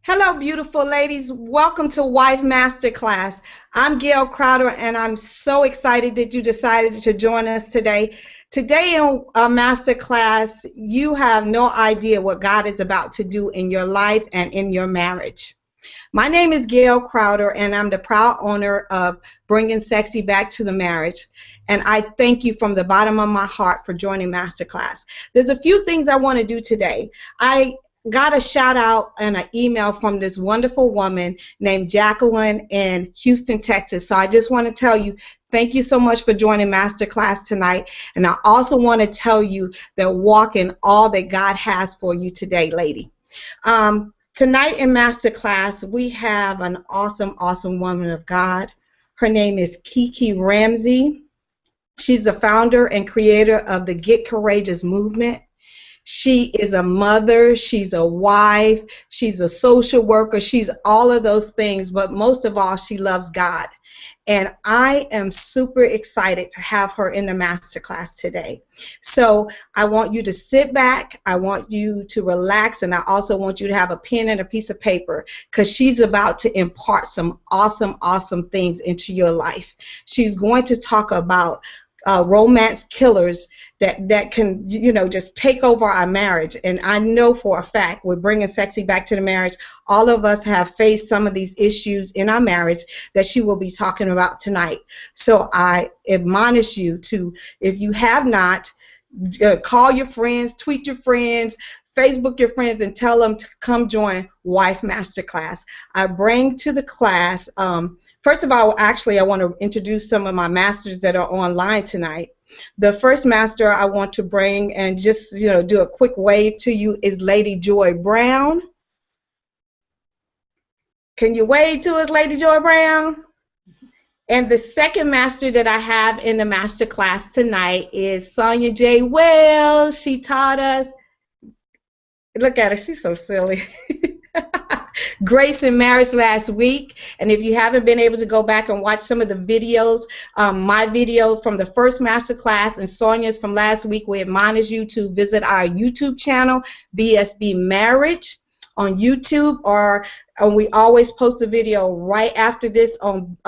Hello, beautiful ladies. Welcome to Wife Masterclass. I'm Gail Crowder, and I'm so excited that you decided to join us today. Today in Masterclass, you have no idea what God is about to do in your life and in your marriage. My name is Gail Crowder, and I'm the proud owner of Bringing Sexy Back to the Marriage. And I thank you from the bottom of my heart for joining Masterclass. There's a few things I want to do today. I got a shout out and an email from this wonderful woman named Jacqueline in Houston, Texas. So I just want to tell you, thank you so much for joining Masterclass tonight. And I also want to tell you that walk in all that God has for you today, lady. Tonight in Masterclass, we have an awesome woman of God. Her name is Kiki Ramsey. She's the founder and creator of the Get Courageous movement. She is a mother, she's a wife, she's a social worker, she's all of those things, but most of all, she loves God. And I am super excited to have her in the masterclass today. So I want you to sit back, I want you to relax, and I also want you to have a pen and a piece of paper because she's about to impart some awesome things into your life. She's going to talk about romance killers that can, just take over our marriage. And I know for a fact, we're bringing sexy back to the marriage. All of us have faced some of these issues in our marriage that she will be talking about tonight. So I admonish you to, if you have not, call your friends, tweet your friends, Facebook your friends, and tell them to come join Wife Masterclass. I bring to the class, first of all, actually, I want to introduce some of my masters that are online tonight. The first master I want to bring and just, do a quick wave to you is Lady Joy Brown. Can you wave to us, Lady Joy Brown? And the second master that I have in the master class tonight is Sonia J. Wells. She taught us, look at her, she's so silly. Grace in Marriage last week. And if you haven't been able to go back and watch some of the videos, my video from the first master class and Sonia's from last week, we admonish you to visit our YouTube channel, BSB Marriage on YouTube, or we always post a video right after this on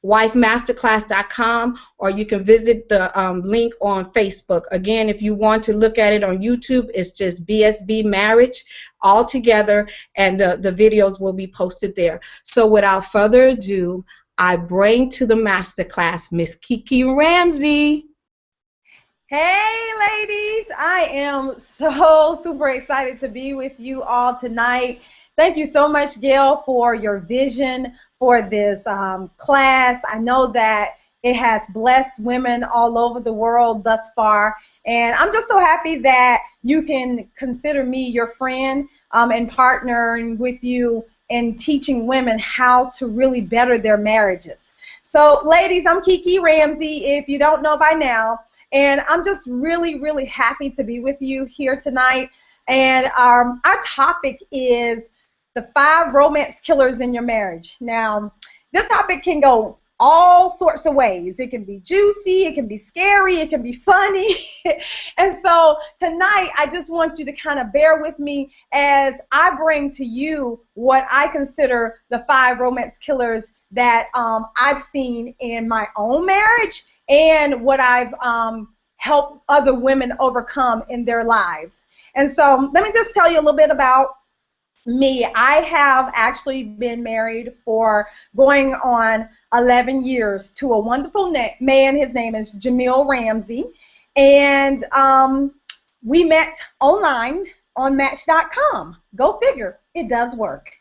wifemasterclass.com, or you can visit the link on Facebook. Again, if you want to look at it on YouTube, it's just BSB Marriage all together, and the videos will be posted there. So without further ado, I bring to the masterclass Miss Kiki Ramsey. Hey ladies, I am so super excited to be with you all tonight. Thank you so much, Gail, for your vision for this class. I know that it has blessed women all over the world thus far, and I'm just so happy that you can consider me your friend and partnering with you in teaching women how to really better their marriages. So ladies, I'm Kiki Ramsey, if you don't know by now, and I'm just really happy to be with you here tonight. And our topic is the 5 romance killers in your marriage. Now, this topic can go all sorts of ways. It can be juicy, it can be scary, it can be funny. And so tonight, I just want you to kind of bear with me as I bring to you what I consider the 5 romance killers that I've seen in my own marriage and what I've helped other women overcome in their lives. And so let me just tell you a little bit about me. I have actually been married for going on 11 years to a wonderful man. His name is Jamil Ramsey, and we met online on Match.com. Go figure, it does work.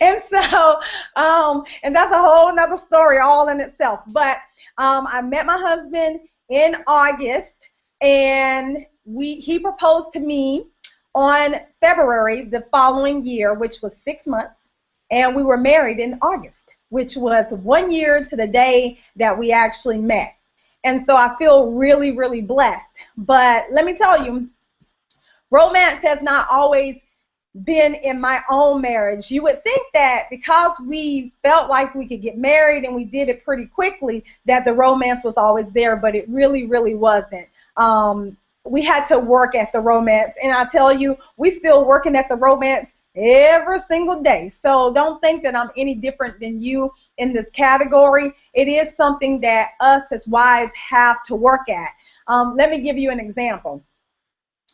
And so, and that's a whole nother story all in itself. But I met my husband in August, and he proposed to me on February the following year, which was 6 months, and we were married in August, which was 1 year to the day that we actually met. And so I feel really blessed. But let me tell you, romance has not always been in my own marriage. You would think that because we felt like we could get married and we did it pretty quickly, that the romance was always there, but it really wasn't. we had to work at the romance. And I tell you, we still working at the romance every single day. So don't think that I'm any different than you in this category. It is something that us as wives have to work at. Let me give you an example.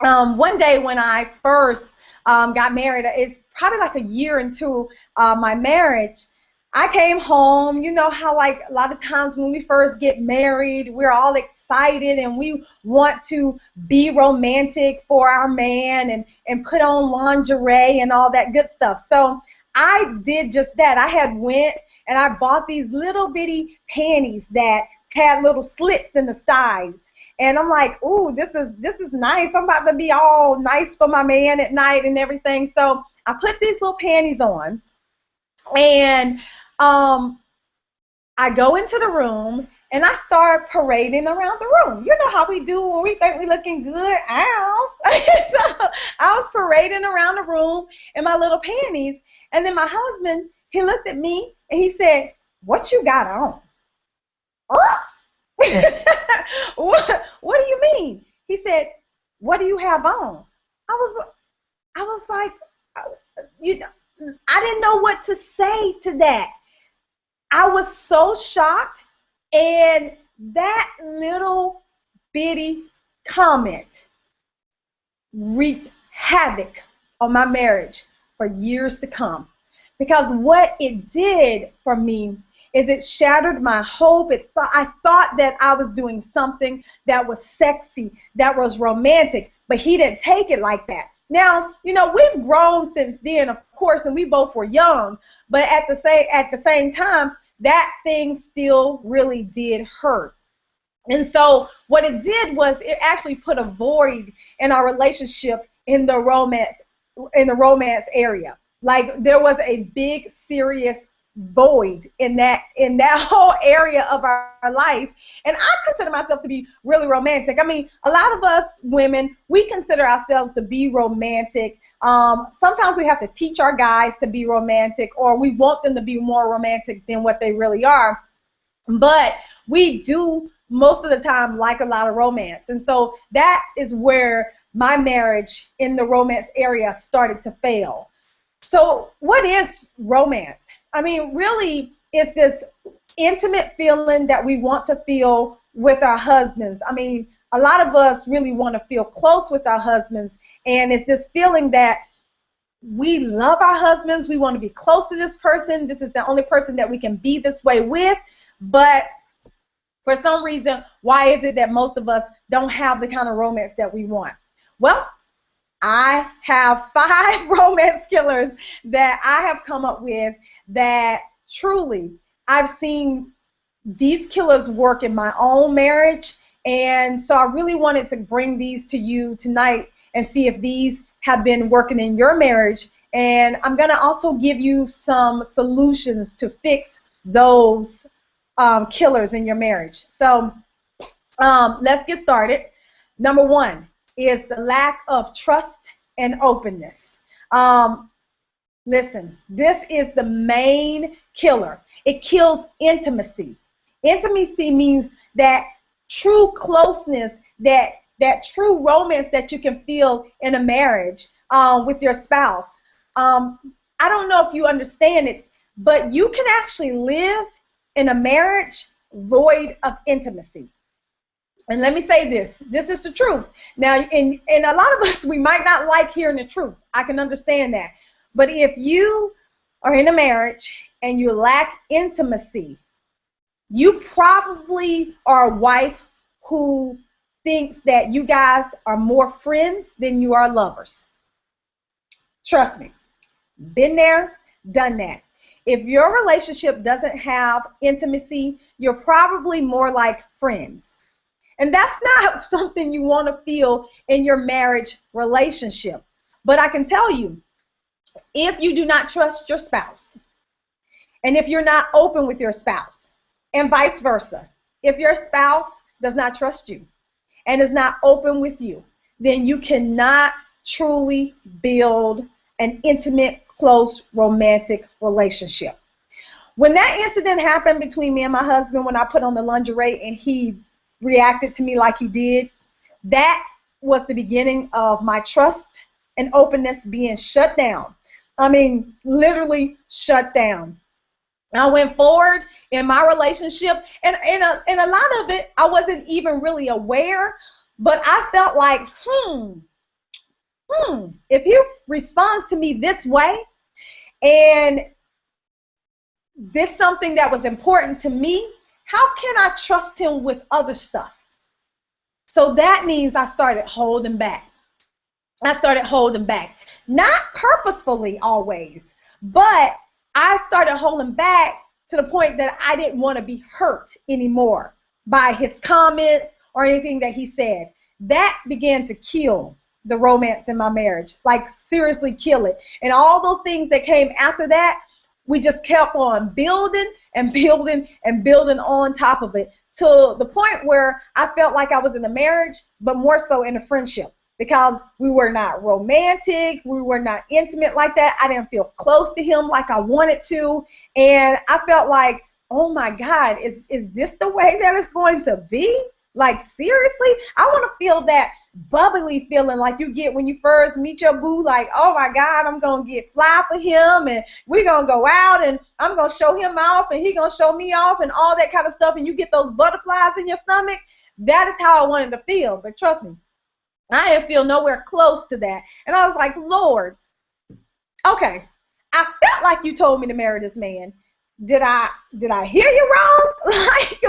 One day when I first got married, it's probably like a year into my marriage. I came home. You know how, like, a lot of times when we first get married, we're all excited and we want to be romantic for our man and put on lingerie and all that good stuff. So I did just that. I had went and I bought these little bitty panties that had little slits in the sides. And I'm like, ooh, this is nice. I'm about to be all nice for my man at night and everything. So I put these little panties on, and I go into the room and I start parading around the room. You know how we do when we think we're looking good. Ow. So I was parading around the room in my little panties, and then my husband, he looked at me and he said, "What you got on?" What do you mean? He said, "What do you have on?" I was like, you know, I didn't know what to say to that. I was so shocked, and that little bitty comment wreaked havoc on my marriage for years to come. Because what it did for me is it shattered my hope. I thought that I was doing something that was sexy, that was romantic, but he didn't take it like that. Now, you know, we've grown since then, of course, and we both were young, but at the same time, that thing still really did hurt. And so what it did was it actually put a void in our relationship in the romance area. Like, there was a big, serious void in that whole area of our life. And I consider myself to be really romantic. I mean, a lot of us women, we consider ourselves to be romantic. Sometimes we have to teach our guys to be romantic, or we want them to be more romantic than what they really are. But we do most of the time like a lot of romance. And so that is where my marriage in the romance area started to fail. So what is romance? I mean, really, it's this intimate feeling that we want to feel with our husbands. I mean, a lot of us really want to feel close with our husbands, and it's this feeling that we love our husbands. We want to be close to this person. This is the only person that we can be this way with. But for some reason, why is it that most of us don't have the kind of romance that we want? Well, I have 5 romance killers that I have come up with that truly I've seen these killers work in my own marriage. And so I really wanted to bring these to you tonight and see if these have been working in your marriage. And I'm going to also give you some solutions to fix those killers in your marriage. So let's get started. Number 1 is the lack of trust and openness. Listen, this is the main killer. It kills intimacy. Intimacy means that true closeness, that true romance that you can feel in a marriage with your spouse. I don't know if you understand it, but you can actually live in a marriage void of intimacy. And let me say this is the truth. Now, and a lot of us, we might not like hearing the truth. I can understand that. But if you are in a marriage and you lack intimacy, you probably are a wife who thinks that you guys are more friends than you are lovers. Trust me. Been there, done that. If your relationship doesn't have intimacy, you're probably more like friends. And that's not something you want to feel in your marriage relationship. But I can tell you, if you do not trust your spouse, and if you're not open with your spouse, and vice versa, if your spouse does not trust you and is not open with you, then you cannot truly build an intimate, close, romantic relationship. When that incident happened between me and my husband, when I put on the lingerie and he reacted to me like he did, that was the beginning of my trust and openness being shut down. I mean, literally shut down. I went forward in my relationship, and in a lot of it, I wasn't even really aware, but I felt like, if he responds to me this way, and this something that was important to me, how can I trust him with other stuff? So that means I started holding back. I started holding back, not purposefully always, but I started holding back to the point that I didn't want to be hurt anymore by his comments or anything that he said. That began to kill the romance in my marriage, like seriously kill it. And all those things that came after that, we just kept on building and building and building on top of it to the point where I felt like I was in a marriage, but more so in a friendship, because we were not romantic, we were not intimate like that. I didn't feel close to him like I wanted to, and I felt like, oh my God, is this the way that it's going to be? Like, seriously? I want to feel that bubbly feeling like you get when you first meet your boo, like, oh my God, I'm going to get fly for him, and we're going to go out, and I'm going to show him off, and he going to show me off, and all that kind of stuff, and you get those butterflies in your stomach. That is how I wanted to feel, but trust me, I didn't feel nowhere close to that. And I was like, Lord, okay, I felt like you told me to marry this man. Did I hear you wrong? Like,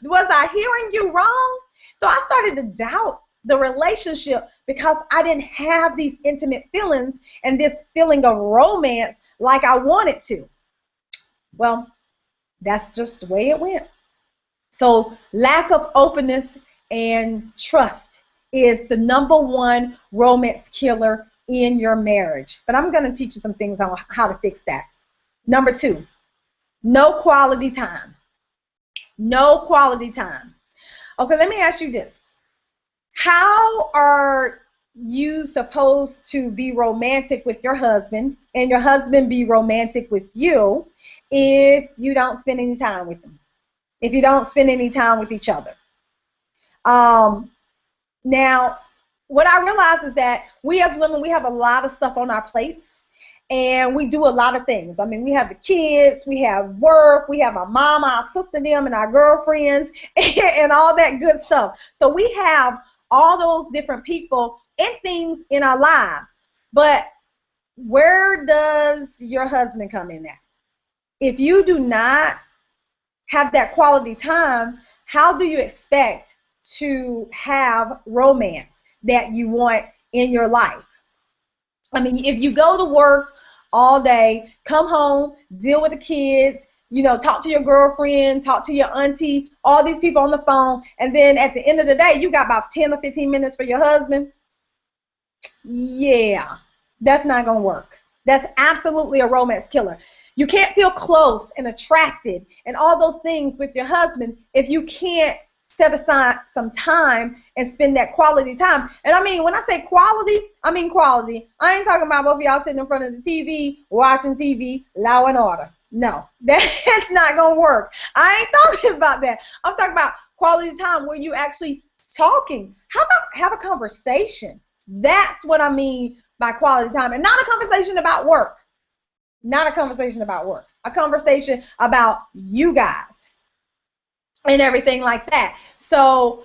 was I hearing you wrong? So I started to doubt the relationship because I didn't have these intimate feelings and this feeling of romance like I wanted to. Well, that's just the way it went. So lack of openness and trust is the #1 romance killer in your marriage. But I'm going to teach you some things on how to fix that. Number 2, no quality time. No quality time. Okay, let me ask you this. How are you supposed to be romantic with your husband and your husband be romantic with you if you don't spend any time with them? If you don't spend any time with each other? Now, what I realize is that we as women, we have a lot of stuff on our plates, and we do a lot of things. I mean, we have the kids, we have work, we have our mama, our sister, them, and our girlfriends, and all that good stuff. So we have all those different people and things in our lives. But where does your husband come in at? If you do not have that quality time, how do you expect to have romance that you want in your life? I mean, if you go to work all day, come home, deal with the kids, talk to your girlfriend, talk to your auntie, all these people on the phone, and then at the end of the day, you got about 10 or 15 minutes for your husband, yeah, that's not going to work. That's absolutely a romance killer. You can't feel close and attracted and all those things with your husband if you can't set aside some time and spend that quality time. And I mean, when I say quality, I mean quality. I ain't talking about both of y'all sitting in front of the TV, watching TV, Law and Order. No, that's not going to work. I ain't talking about that. I'm talking about quality time where you actually talking. How about have a conversation? That's what I mean by quality time. And not a conversation about work. Not a conversation about work. A conversation about you guys and everything like that. So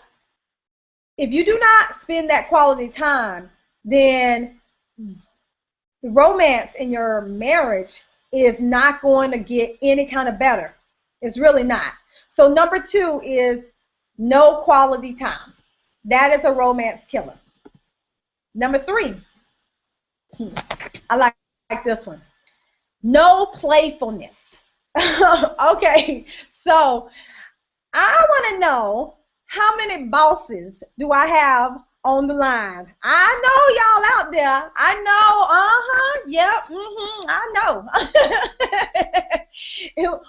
if you do not spend that quality time, then the romance in your marriage is not going to get any kind of better. It's really not. So number 2 is no quality time. That is a romance killer. Number 3, I like this one. No playfulness. Okay, so I want to know how many bosses do I have on the line? I know y'all out there. I know, yep, I know.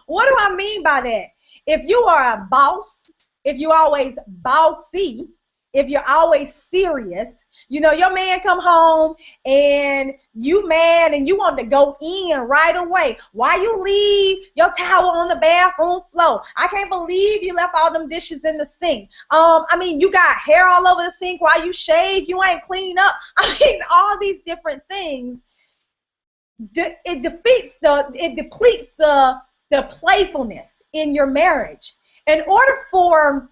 What do I mean by that? If you are a boss, if you always bossy, if you're always serious. You know, your man come home and you mad and you want to go in right away. Why you leave your towel on the bathroom floor? I can't believe you left all them dishes in the sink. I mean, you got hair all over the sink while you shave. You ain't clean up. I mean, all these different things. It depletes the playfulness in your marriage. In order for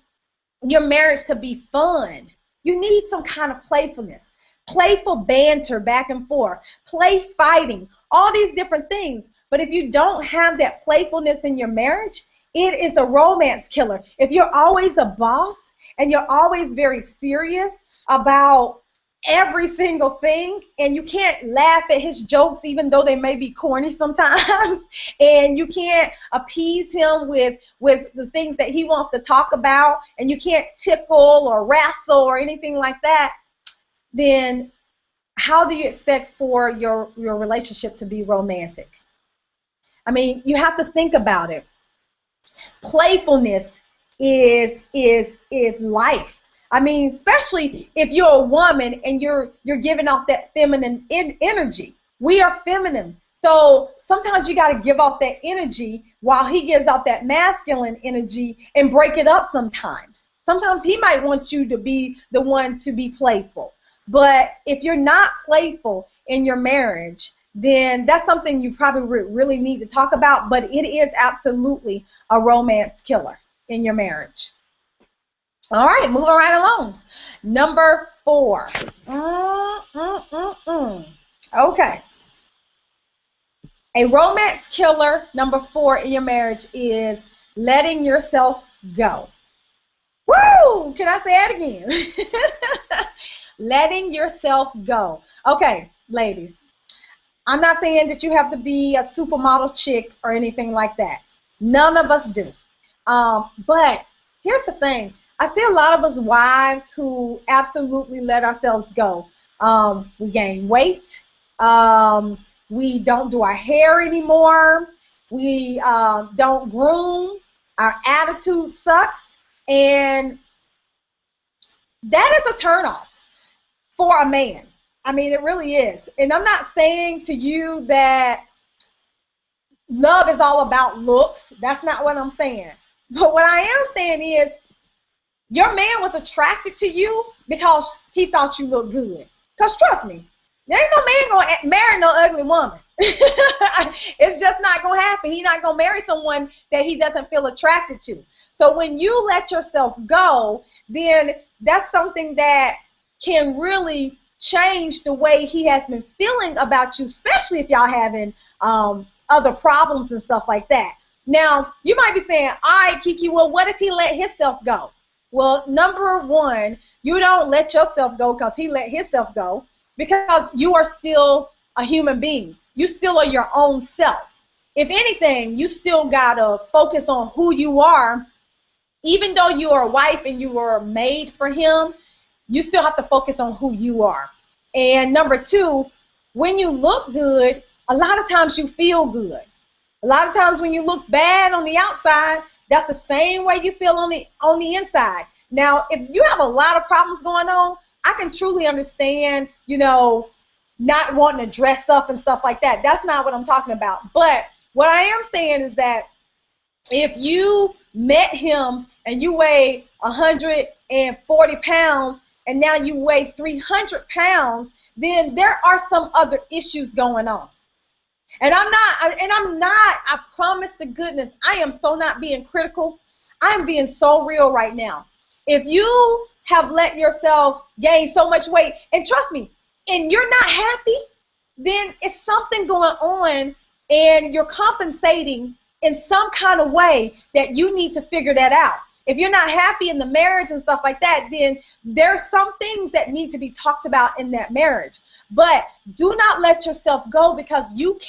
your marriage to be fun, you need some kind of playfulness, playful banter back and forth, play fighting, all these different things. But if you don't have that playfulness in your marriage, it is a romance killer. If you're always a boss and you're always very serious about every single thing, and you can't laugh at his jokes even though they may be corny sometimes, and you can't appease him with the things that he wants to talk about, and you can't tickle or wrestle or anything like that, then how do you expect for your relationship to be romantic? I mean, you have to think about it. Playfulness is life. I mean, especially if you're a woman and you're giving off that feminine energy. We are feminine. So sometimes you got to give off that energy while he gives off that masculine energy and break it up sometimes. Sometimes he might want you to be the one to be playful. But if you're not playful in your marriage, then that's something you probably really need to talk about. But it is absolutely a romance killer in your marriage. All right, moving right along. Number 4. Okay. A romance killer, number 4 in your marriage, is letting yourself go. Woo! Can I say it again? Letting yourself go. Okay, ladies, I'm not saying that you have to be a supermodel chick or anything like that. None of us do. But here's the thing. I see a lot of us wives who absolutely let ourselves go. We gain weight. We don't do our hair anymore. We don't groom. Our attitude sucks. And that is a turnoff for a man. I mean, it really is. And I'm not saying to you that love is all about looks. That's not what I'm saying. But what I am saying is, your man was attracted to you because he thought you looked good. Because trust me, there ain't no man going to marry no ugly woman. It's just not going to happen. He's not going to marry someone that he doesn't feel attracted to. So when you let yourself go, then that's something that can really change the way he has been feeling about you, especially if y'all having other problems and stuff like that. Now, you might be saying, all right, Kiki, well, what if he let himself go? Well, number 1, you don't let yourself go because he let himself go, because you are still a human being. You still are your own self. If anything, you still got to focus on who you are. Even though you are a wife and you were made for him, you still have to focus on who you are. And number 2, when you look good, a lot of times you feel good. A lot of times when you look bad on the outside, that's the same way you feel on the inside. Now, if you have a lot of problems going on, I can truly understand, you know, not wanting to dress up and stuff like that. That's not what I'm talking about. But what I am saying is that if you met him and you weigh 140 pounds and now you weigh 300 pounds, then there are some other issues going on. And I'm not, I promise to goodness, I am so not being critical. I'm being so real right now. If you have let yourself gain so much weight, and trust me, and you're not happy, then it's something going on and you're compensating in some kind of way that you need to figure that out. If you're not happy in the marriage and stuff like that, then there's some things that need to be talked about in that marriage. But do not let yourself go, because you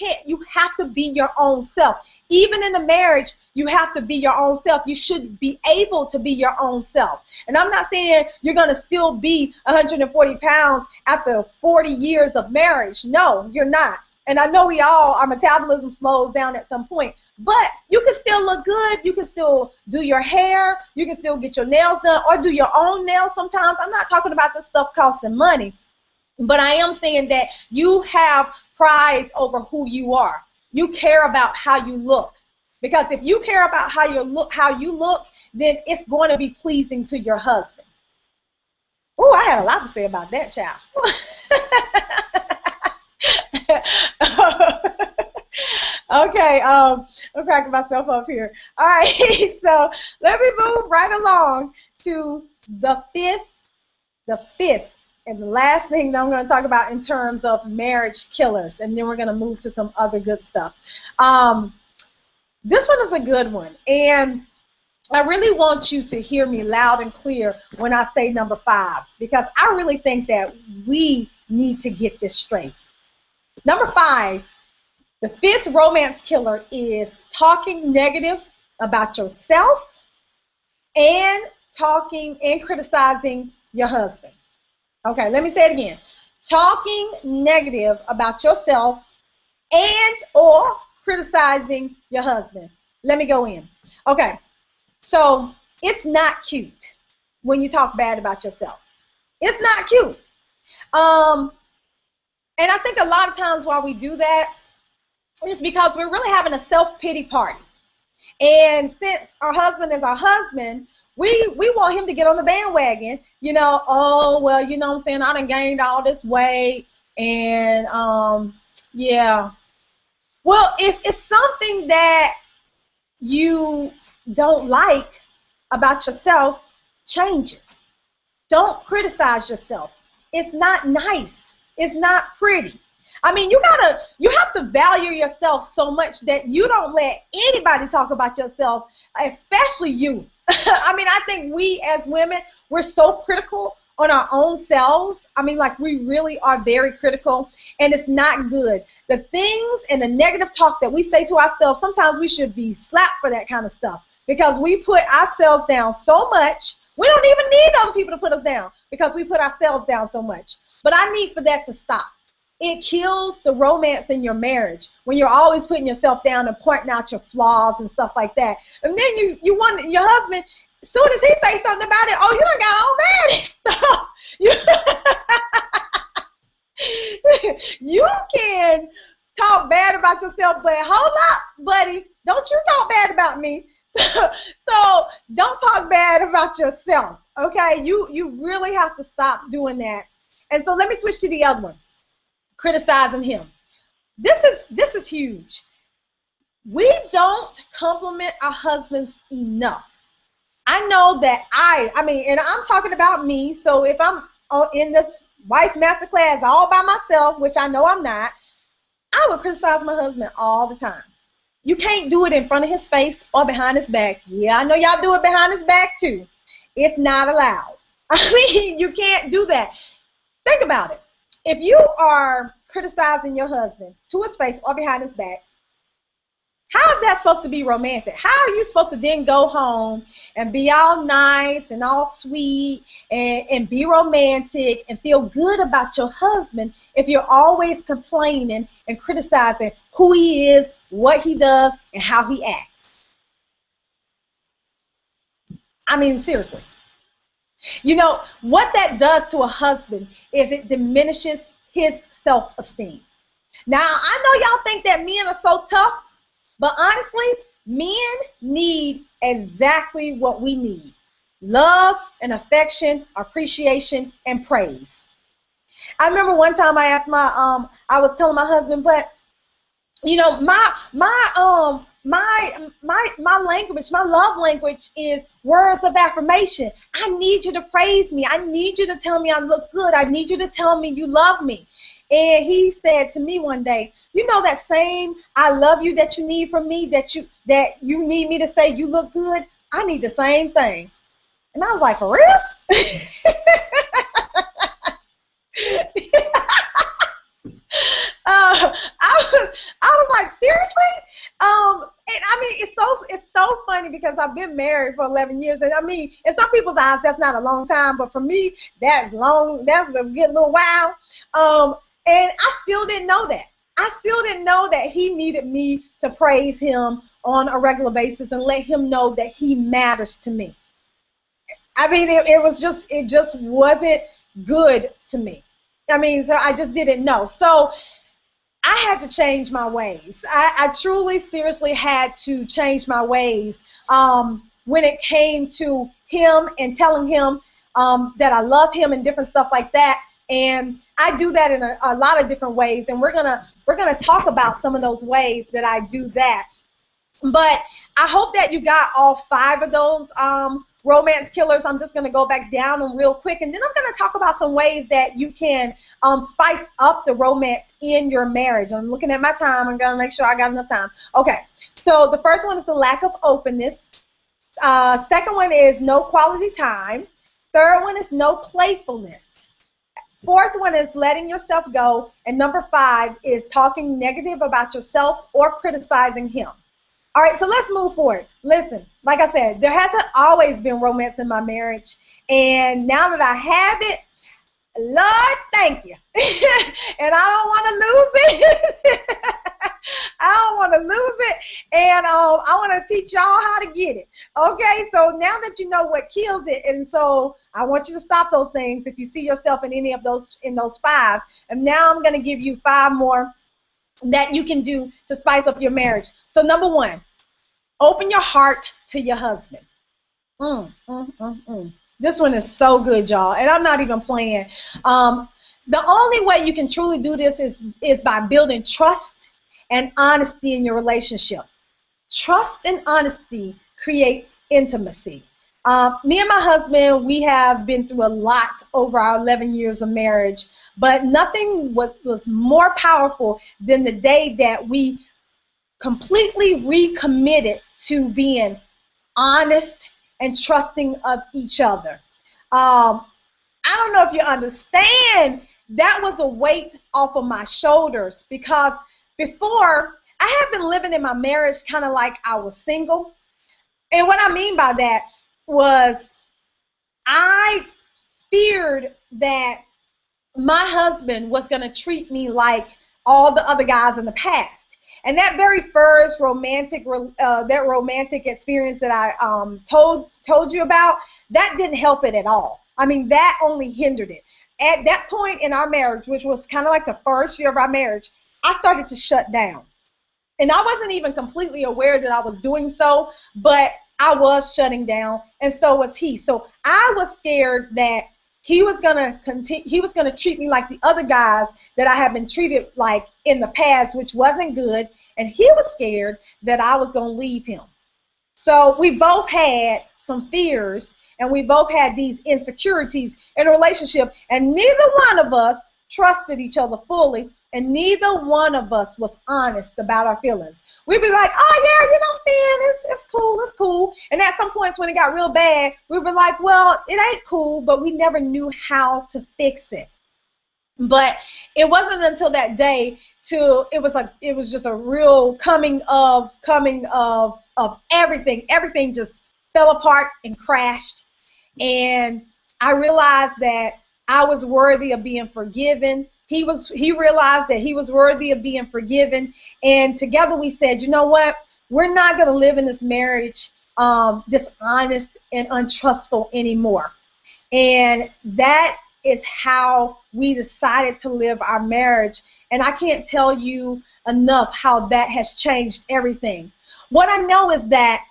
have to be your own self. Even in a marriage, you have to be your own self. You should be able to be your own self. And I'm not saying you're going to still be 140 pounds after 40 years of marriage. No, you're not. And I know our metabolism slows down at some point. But you can still look good. You can still do your hair. You can still get your nails done or do your own nails sometimes. I'm not talking about this stuff costing money, but I am saying that you have pride over who you are. You care about how you look. Because if you care about how you look, then it's going to be pleasing to your husband. Oh, I had a lot to say about that, child. Okay, I'm cracking myself up here. All right, so let me move right along to the fifth, and the last thing that I'm going to talk about in terms of marriage killers, and then we're going to move to some other good stuff. This one is a good one, and I really want you to hear me loud and clear when I say number 5, because I really think that we need to get this straight. Number 5, the 5th romance killer is talking negative about yourself and talking and criticizing your husband. Okay, let me say it again. Talking negative about yourself and or criticizing your husband. Let me go in. Okay, so it's not cute when you talk bad about yourself. It's not cute. And I think a lot of times why we do that is because we're really having a self-pity party. And since our husband is our husband, we want him to get on the bandwagon, you know, oh, well, you know what I'm saying, I done gained all this weight, and, yeah. Well, if it's something that you don't like about yourself, change it. Don't criticize yourself. It's not nice. It's not pretty. I mean, you have to value yourself so much that you don't let anybody talk about yourself, especially you. I mean, I think we as women, we're so critical on our own selves. I mean, like, we really are very critical, and it's not good. The things and the negative talk that we say to ourselves, sometimes we should be slapped for that kind of stuff, because we put ourselves down so much. We don't even need other people to put us down because we put ourselves down so much. But I need for that to stop. It kills the romance in your marriage when you're always putting yourself down and pointing out your flaws and stuff like that. And then you want your husband, as soon as he says something about it, oh, you done got all mad and stuff. You can talk bad about yourself, but hold up, buddy. Don't you talk bad about me. So don't talk bad about yourself, okay? You really have to stop doing that. And so let me switch to the other one. Criticizing him. This is huge. We don't compliment our husbands enough. I know that I mean, and I'm talking about me, so if I'm in this wife masterclass all by myself, which I know I'm not, I would criticize my husband all the time. You can't do it in front of his face or behind his back. Yeah, I know y'all do it behind his back too. It's not allowed. I mean, you can't do that. Think about it. If you are criticizing your husband to his face or behind his back, how is that supposed to be romantic? How are you supposed to then go home and be all nice and all sweet and be romantic and feel good about your husband if you're always complaining and criticizing who he is, what he does, and how he acts? I mean, seriously. You know, what that does to a husband is it diminishes his self-esteem. Now, I know y'all think that men are so tough, but honestly, men need exactly what we need: love and affection, appreciation, and praise. I remember one time I asked I was telling my husband, but you know, my language, my love language is words of affirmation. I need you to praise me. I need you to tell me I look good. I need you to tell me you love me. And he said to me one day, you know, that same I love you that you need from me, that you need me to say you look good, I need the same thing. And I was like, for real? I was like, seriously? And I mean, it's so funny because I've been married for 11 years, and I mean, in some people's eyes, that's not a long time, but for me, that's long. That's a good little while. And I still didn't know that. I still didn't know that he needed me to praise him on a regular basis and let him know that he matters to me. I mean, it just wasn't good to me. I mean, so I just didn't know. So I had to change my ways. I truly, seriously had to change my ways when it came to him and telling him that I love him and different stuff like that. And I do that in a lot of different ways, and we're gonna talk about some of those ways that I do that. But I hope that you got all 5 of those romance killers. I'm just going to go back down them real quick, and then I'm going to talk about some ways that you can spice up the romance in your marriage. I'm looking at my time. I'm going to make sure I got enough time. Okay, so the first one is the lack of openness. Second one is no quality time. Third one is no playfulness. Fourth one is letting yourself go. And number 5 is talking negative about yourself or criticizing him. All right, so let's move forward. Listen, like I said, there hasn't always been romance in my marriage. And now that I have it, Lord, thank you. And I don't want to lose it. I don't want to lose it. And I want to teach y'all how to get it. Okay, so now that you know what kills it, and so I want you to stop those things if you see yourself in any of those, in those 5. And now I'm going to give you 5 more that you can do to spice up your marriage. So number 1, open your heart to your husband. This one is so good, y'all, and I'm not even playing. The only way you can truly do this is by building trust and honesty in your relationship. Trust and honesty creates intimacy. Me and my husband, we have been through a lot over our 11 years of marriage, but nothing was more powerful than the day that we completely recommitted to being honest and trusting of each other. I don't know if you understand, that was a weight off of my shoulders, because before, I had been living in my marriage kind of like I was single. And what I mean by that was I feared that my husband was going to treat me like all the other guys in the past. And that very first romantic experience that I told you about, that didn't help it at all. I mean, that only hindered it. At that point in our marriage, which was kind of like the first year of our marriage, I started to shut down. And I wasn't even completely aware that I was doing so, but I was shutting down, and so was he. So I was scared that he was gonna treat me like the other guys that I had been treated like in the past, which wasn't good, and he was scared that I was gonna leave him. So we both had some fears, and we both had these insecurities in a relationship, and neither one of us trusted each other fully, and neither one of us was honest about our feelings. We'd be like, oh yeah, you know what I'm saying, it's cool. And at some points when it got real bad, we'd be like, well, it ain't cool, but we never knew how to fix it. But it wasn't until that day it was just a real coming of everything. Everything just fell apart and crashed. And I realized that I was worthy of being forgiven. He realized that he was worthy of being forgiven. And together we said, you know what? We're not going to live in this marriage dishonest and untrustful anymore. And that is how we decided to live our marriage. And I can't tell you enough how that has changed everything. What I know is that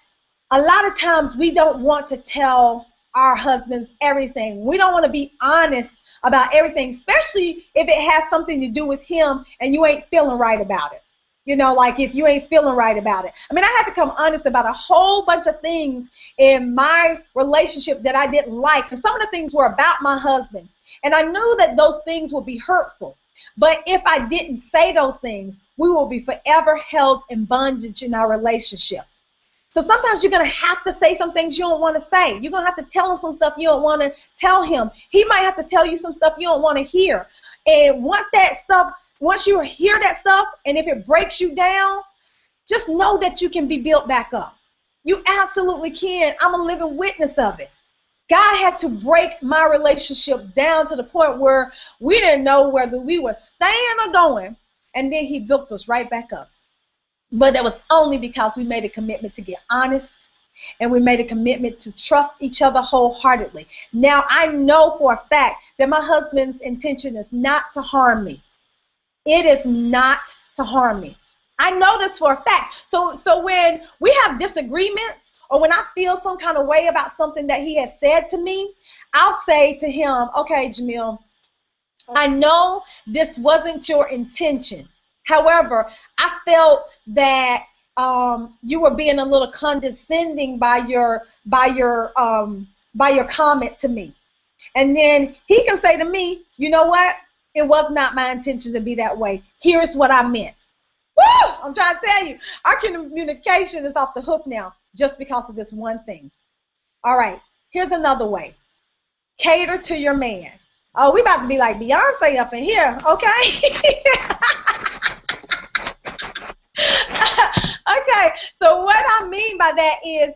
a lot of times we don't want to tell our husbands everything. We don't want to be honest about everything, especially if it has something to do with him and you ain't feeling right about it. You know, like if you ain't feeling right about it. I mean, I had to come honest about a whole bunch of things in my relationship that I didn't like. And some of the things were about my husband. And I knew that those things would be hurtful. But if I didn't say those things, we will be forever held in bondage in our relationship. So sometimes you're going to have to say some things you don't want to say. You're going to have to tell him some stuff you don't want to tell him. He might have to tell you some stuff you don't want to hear. And once you hear that stuff, and if it breaks you down, just know that you can be built back up. You absolutely can. I'm a living witness of it. God had to break my relationship down to the point where we didn't know whether we were staying or going. and then he built us right back up. But that was only because we made a commitment to get honest, and we made a commitment to trust each other wholeheartedly. Now, I know for a fact that my husband's intention is not to harm me. It is not to harm me. I know this for a fact. So when we have disagreements, or when I feel some kind of way about something that he has said to me, I'll say to him, okay, Jamil, I know this wasn't your intention. However, I felt that you were being a little condescending by your comment to me. And then he can say to me, you know what? It was not my intention to be that way. Here's what I meant. Woo! I'm trying to tell you, our communication is off the hook now just because of this one thing. All right, here's another way. Cater to your man. Oh, we about to be like Beyonce up in here, okay? Okay, so what I mean by that is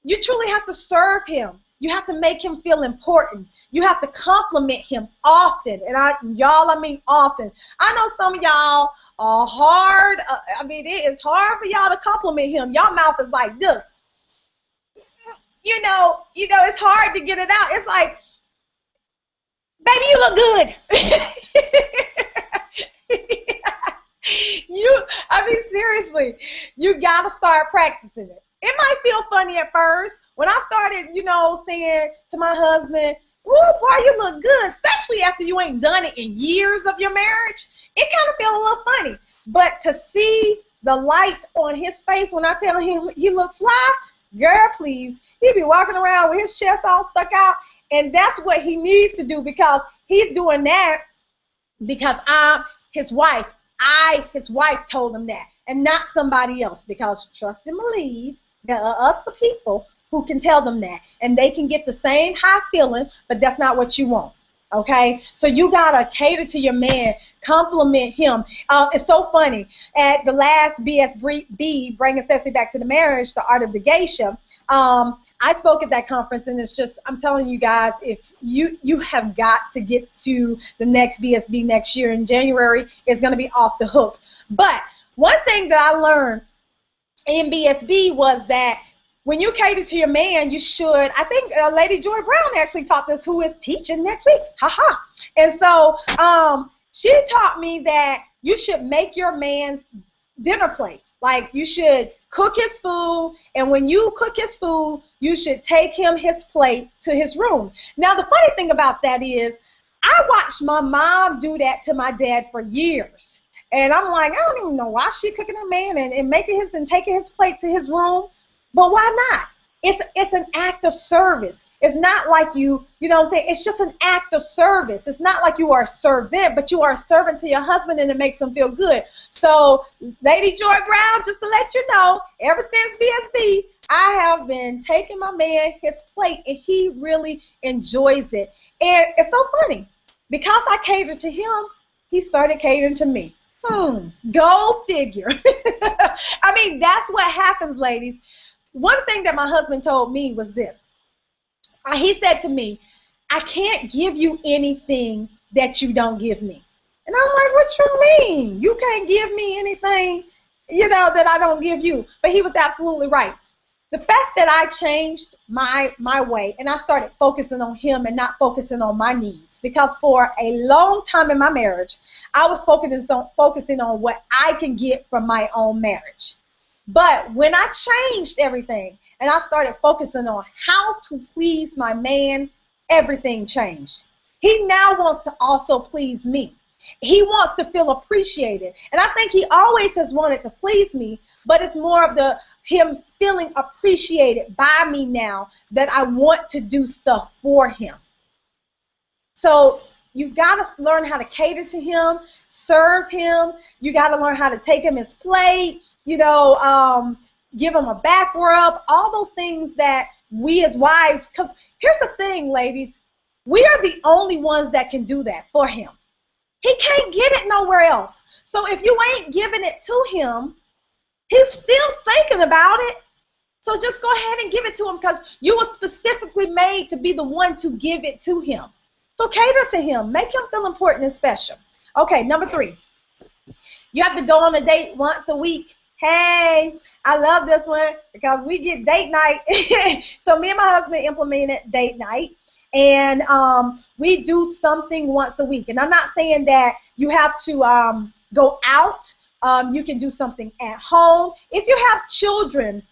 you truly have to serve him. You have to make him feel important. You have to compliment him often. And I mean often. I know some of y'all are hard. I mean, it is hard for y'all to compliment him. Your mouth is like this. You know, it's hard to get it out. It's like, baby, you look good. I mean, seriously, you got to start practicing it. It might feel funny at first. When I started, saying to my husband, woo, boy, you look good, especially after you ain't done it in years of your marriage, it kind of felt a little funny. But to see the light on his face when I tell him he look fly, girl, please, he be walking around with his chest all stuck out, and that's what he needs to do, because he's doing that because I'm his wife. His wife, told him that, and not somebody else, because trust and believe, there are other people who can tell them that, and they can get the same high feeling, but that's not what you want, okay? So you got to cater to your man, compliment him. It's so funny. At the last BSB, Bringing Sassy Back to the Marriage, the Art of the Geisha, I spoke at that conference, and it's just, I'm telling you guys, if you have got to get to the next BSB next year in January, it's going to be off the hook. But one thing that I learned in BSB was that when you cater to your man, you should, I think Lady Joy Brown actually taught this, who is teaching next week. Ha-ha. And so she taught me that you should make your man's dinner plate. Like, you should cook his food, and when you cook his food, you should take him his plate to his room. Now, the funny thing about that is, I watched my mom do that to my dad for years. And I'm like, I don't even know why she cooking a man and making his and taking his plate to his room. But why not? It's an act of service. It's not like you know what I'm saying? It's just an act of service. It's not like you are a servant, but you are a servant to your husband, and it makes him feel good. So, Lady Joy Brown, just to let you know, ever since BSB, I have been taking my man his plate, and he really enjoys it. And it's so funny. Because I catered to him, he started catering to me. Go figure. I mean, that's what happens, ladies. One thing that my husband told me was this. He said to me, I can't give you anything that you don't give me. And I'm like, what you mean? You can't give me anything, that I don't give you. But he was absolutely right. The fact that I changed my way, and I started focusing on him and not focusing on my needs, because for a long time in my marriage, I was focusing on what I can get from my own marriage. But when I changed everything and I started focusing on how to please my man, everything changed. He now wants to also please me. He wants to feel appreciated. And I think he always has wanted to please me, but it's more of him feeling appreciated by me now that I want to do stuff for him. So you got to learn how to cater to him, serve him. You got to learn how to take him his plate, give him a back rub, all those things that we as wives, because here's the thing, ladies, we are the only ones that can do that for him. He can't get it nowhere else. So if you ain't giving it to him, he's still thinking about it. So just go ahead and give it to him, because you were specifically made to be the one to give it to him. So cater to him. Make him feel important and special. Okay, number 3. You have to go on a date once a week. Hey, I love this one because we get date night. So me and my husband implemented date night, and we do something once a week. And I'm not saying that you have to go out. You can do something at home. If you have children,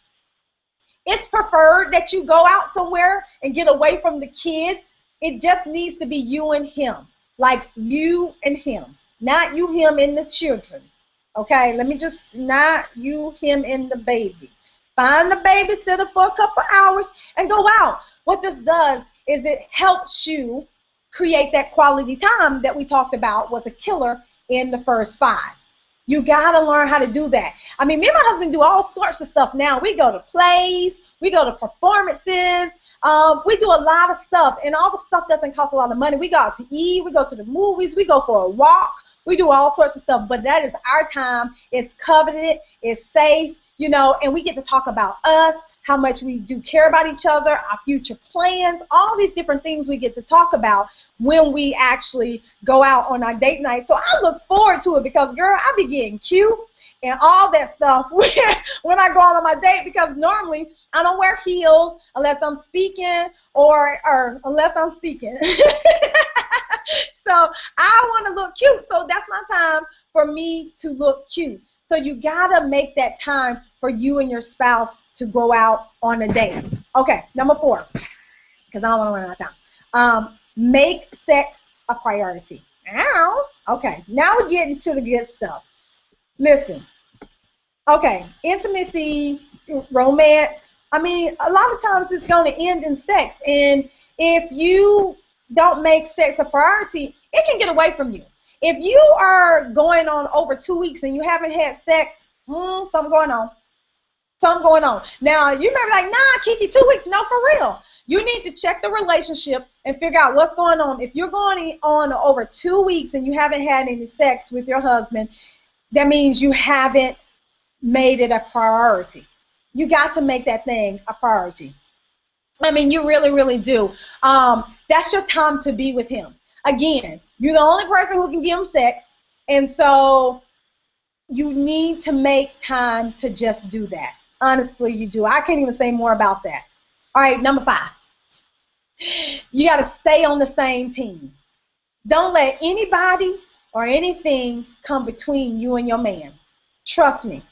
it's preferred that you go out somewhere and get away from the kids. It just needs to be you and him, like you and him, not you, him, and the children. Okay, let me just, not you, him, and the baby. Find the babysitter for a couple hours and go out. What this does is it helps you create that quality time that we talked about was a killer in the first 5. You got to learn how to do that. I mean, me and my husband do all sorts of stuff now. We go to plays. We go to performances. We do a lot of stuff, and all the stuff doesn't cost a lot of money. We go out to eat. We go to the movies. We go for a walk. We do all sorts of stuff, but that is our time. It's coveted. It's safe, you know, and we get to talk about us, how much we do care about each other, our future plans, all these different things we get to talk about when we actually go out on our date night. So I look forward to it because, girl, I be getting cute and all that stuff when I go out on my date, because normally I don't wear heels unless I'm speaking or unless I'm speaking. So I want to look cute. So that's my time for me to look cute. So you got to make that time for you and your spouse to go out on a date. Okay, number 4, because I don't want to run out of time. Make sex a priority. Ow. Okay, now we're getting to the good stuff. Listen. Okay, intimacy, romance. I mean, a lot of times it's going to end in sex. And if you don't make sex a priority, it can get away from you. If you are going on over 2 weeks and you haven't had sex, something going on. Something going on. Now, you may be like, nah, Kiki, 2 weeks. No, for real. You need to check the relationship and figure out what's going on. If you're going on over 2 weeks and you haven't had any sex with your husband, that means you haven't made it a priority. You got to make that thing a priority. I mean, you really, really do. That's your time to be with him. Again, you're the only person who can give him sex, and so you need to make time to just do that. Honestly, you do. I can't even say more about that. All right, number 5. You got to stay on the same team. Don't let anybody or anything come between you and your man. Trust me.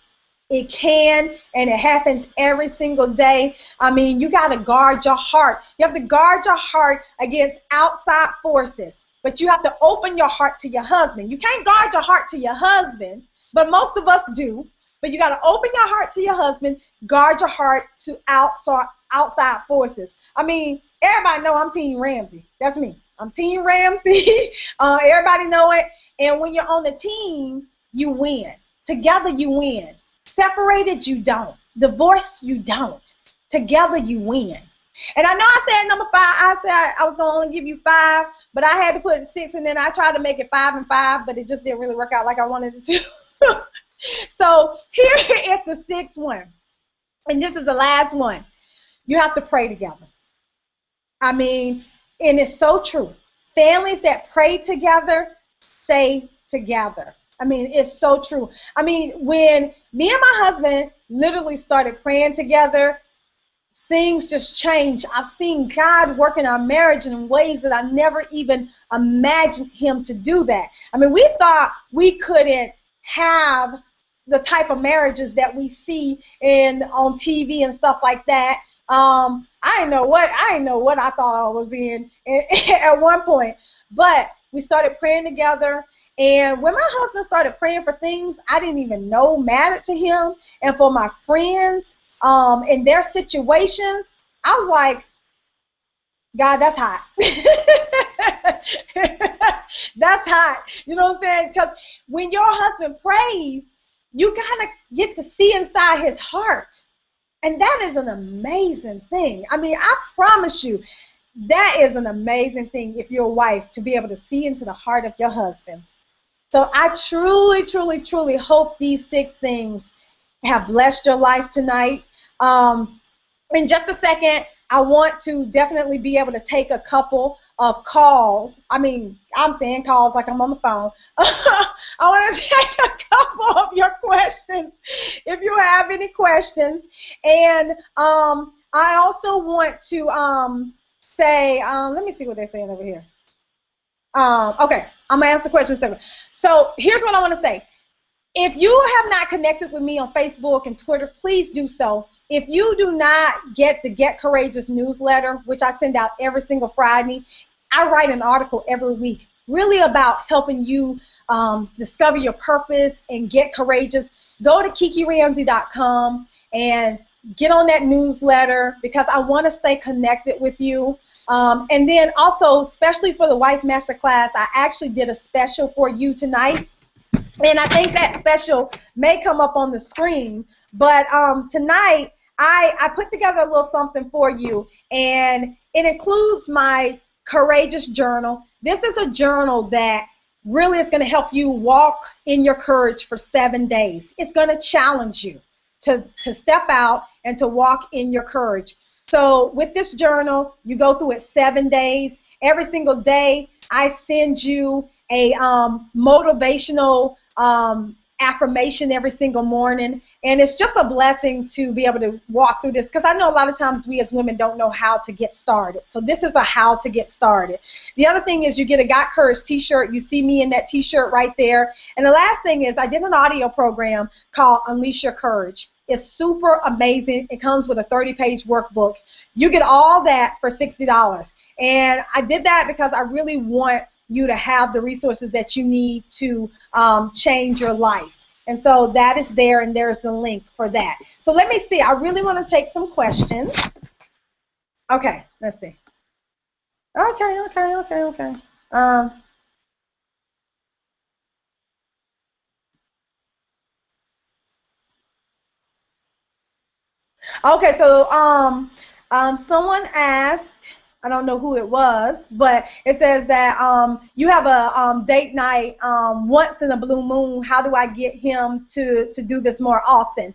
It can, and it happens every single day. I mean, you got to guard your heart. You have to guard your heart against outside forces, but you have to open your heart to your husband. You can't guard your heart to your husband, but most of us do. But you got to open your heart to your husband, guard your heart to outside forces. I mean, everybody know I'm Team Ramsey. That's me. I'm Team Ramsey. Everybody know it. And when you're on the team, you win. Together, you win. Separated, you don't. Divorced, you don't. Together, you win. And I know I said number 5. I said I was going to only give you 5, but I had to put 6, and then I tried to make it 5 and 5, but it just didn't really work out like I wanted it to. So here is the 6th one, and this is the last one. You have to pray together. I mean, and it's so true. Families that pray together stay together. I mean, it's so true. I mean, when me and my husband literally started praying together, things just changed. I've seen God work in our marriage in ways that I never even imagined him to do that. I mean, we thought we couldn't have the type of marriages that we see on TV and stuff like that. I didn't know what I thought I was in at one point. But we started praying together. And when my husband started praying for things I didn't even know mattered to him, and for my friends in their situations, I was like, God, that's hot. That's hot. You know what I'm saying? Because when your husband prays, you kind of get to see inside his heart. And that is an amazing thing. I mean, I promise you, that is an amazing thing if you're a wife, to be able to see into the heart of your husband. So I truly, truly, truly hope these 6 things have blessed your life tonight. In just a second, I want to definitely be able to take a couple of calls. I mean, I'm saying calls like I'm on the phone. I want to take a couple of your questions if you have any questions. And I also want to say, let me see what they're saying over here. Okay, I'm going to answer questions. So here's what I want to say. If you have not connected with me on Facebook and Twitter, please do so. If you do not get the Get Courageous newsletter, which I send out every single Friday, I write an article every week really about helping you discover your purpose and get courageous. Go to kikiramsey.com and get on that newsletter because I want to stay connected with you. And then also, especially for the Wife Masterclass, I actually did a special for you tonight. And I think that special may come up on the screen. But tonight, I put together a little something for you. And it includes my Courageous Journal. This is a journal that really is going to help you walk in your courage for 7 days. It's going to challenge you to step out and to walk in your courage. So with this journal, you go through it 7 days. Every single day, I send you a motivational affirmation every single morning. And it's just a blessing to be able to walk through this because I know a lot of times we as women don't know how to get started. So this is a how to get started. The other thing is you get a Got Courage t-shirt. You see me in that t-shirt right there. And the last thing is I did an audio program called Unleash Your Courage. It's super amazing. It comes with a 30-page workbook. You get all that for $60. And I did that because I really want you to have the resources that you need to change your life. And so that is there, and there's the link for that. So let me see. I really want to take some questions. Okay, let's see. Okay. Okay, so someone asked, I don't know who it was, but it says that you have a date night once in a blue moon. How do I get him to do this more often?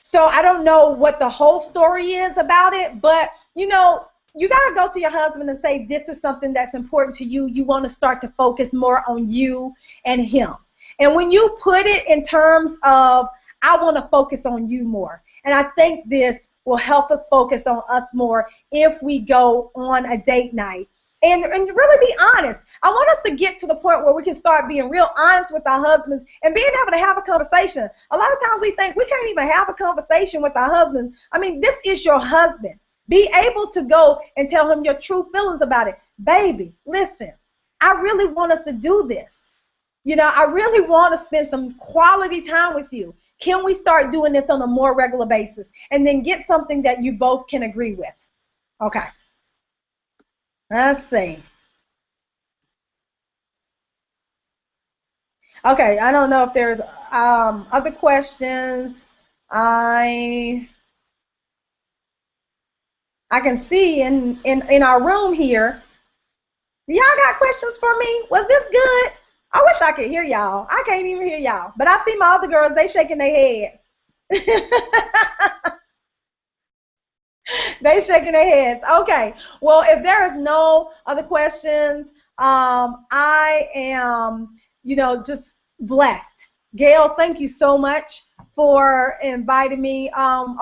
So I don't know what the whole story is about it, but, you know, you got to go to your husband and say this is something that's important to you. You want to start to focus more on you and him. And when you put it in terms of, I want to focus on you more, and I think this will help us focus on us more if we go on a date night. And really be honest. I want us to get to the point where we can start being real honest with our husbands and being able to have a conversation. A lot of times we think we can't even have a conversation with our husbands. I mean, this is your husband. Be able to go and tell him your true feelings about it. Baby, listen, I really want us to do this. You know, I really want to spend some quality time with you. Can we start doing this on a more regular basis? And then get something that you both can agree with. Okay. Let's see. Okay, I don't know if there's other questions. I can see in our room here. Y'all got questions for me? Was this good? I wish I could hear y'all. I can't even hear y'all. But I see my other girls, they shaking their heads. They shaking their heads. Okay. Well, if there is no other questions, I am, you know, just blessed. Gail, thank you so much for inviting me.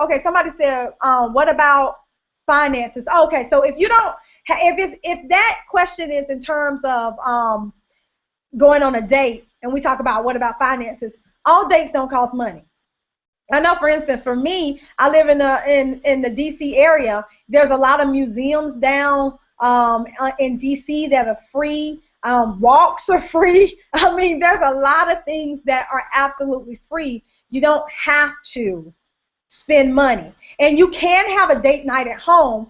Okay, somebody said, what about finances? Okay, so if you don't, if that question is in terms of going on a date, and we talk about what about finances, all dates don't cost money. I know, for instance, for me, I live in the D.C. area. There's a lot of museums down in D.C. that are free. Walks are free. I mean, there's a lot of things that are absolutely free. You don't have to spend money. And you can have a date night at home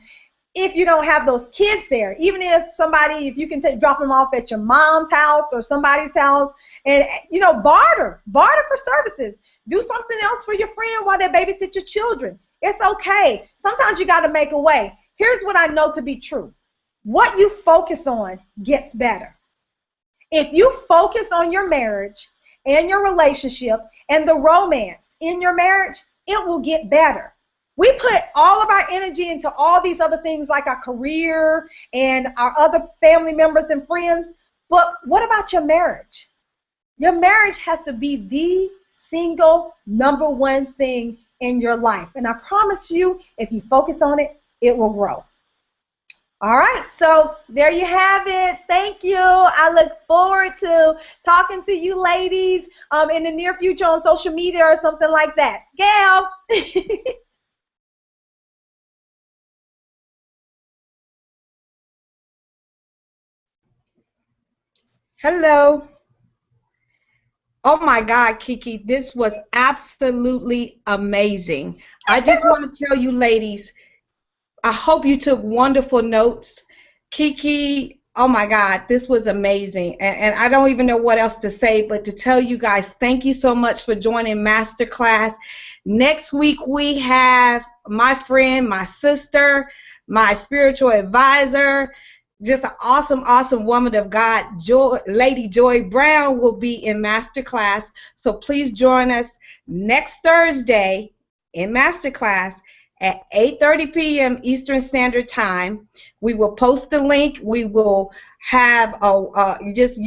if you don't have those kids there. Even if you can drop them off at your mom's house or somebody's house, and, you know, barter for services. Do something else for your friend while they babysit your children. It's okay. Sometimes you got to make a way. Here's what I know to be true. What you focus on gets better. If you focus on your marriage and your relationship and the romance in your marriage, it will get better. We put all of our energy into all these other things like our career and our other family members and friends. But what about your marriage? Your marriage has to be the single number one thing in your life. And I promise you, if you focus on it, it will grow. All right, so there you have it. Thank you. I look forward to talking to you ladies in the near future on social media or something like that. Gail. Hello. Oh my God, Kiki, this was absolutely amazing. I just want to tell you, ladies, I hope you took wonderful notes. Kiki, oh my God, this was amazing. And I don't even know what else to say, but to tell you guys, thank you so much for joining Masterclass. Next week, we have my friend, my sister, my spiritual advisor, just an awesome, awesome woman of God, Lady Joy Brown will be in Masterclass. So please join us next Thursday in Masterclass at 8:30 p.m. Eastern Standard Time. We will post the link. We will have just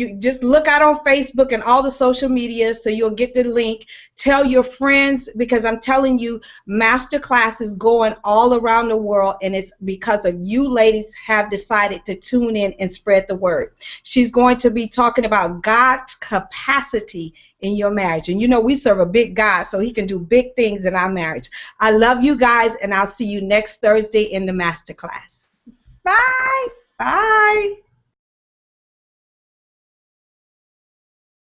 look out on Facebook and all the social media so you'll get the link. Tell your friends, because I'm telling you, Masterclass is going all around the world, and it's because of you ladies have decided to tune in and spread the word. She's going to be talking about God's capacity in your marriage. And you know, we serve a big God, so he can do big things in our marriage. I love you guys, and I'll see you next Thursday in the Masterclass. Bye. Bye.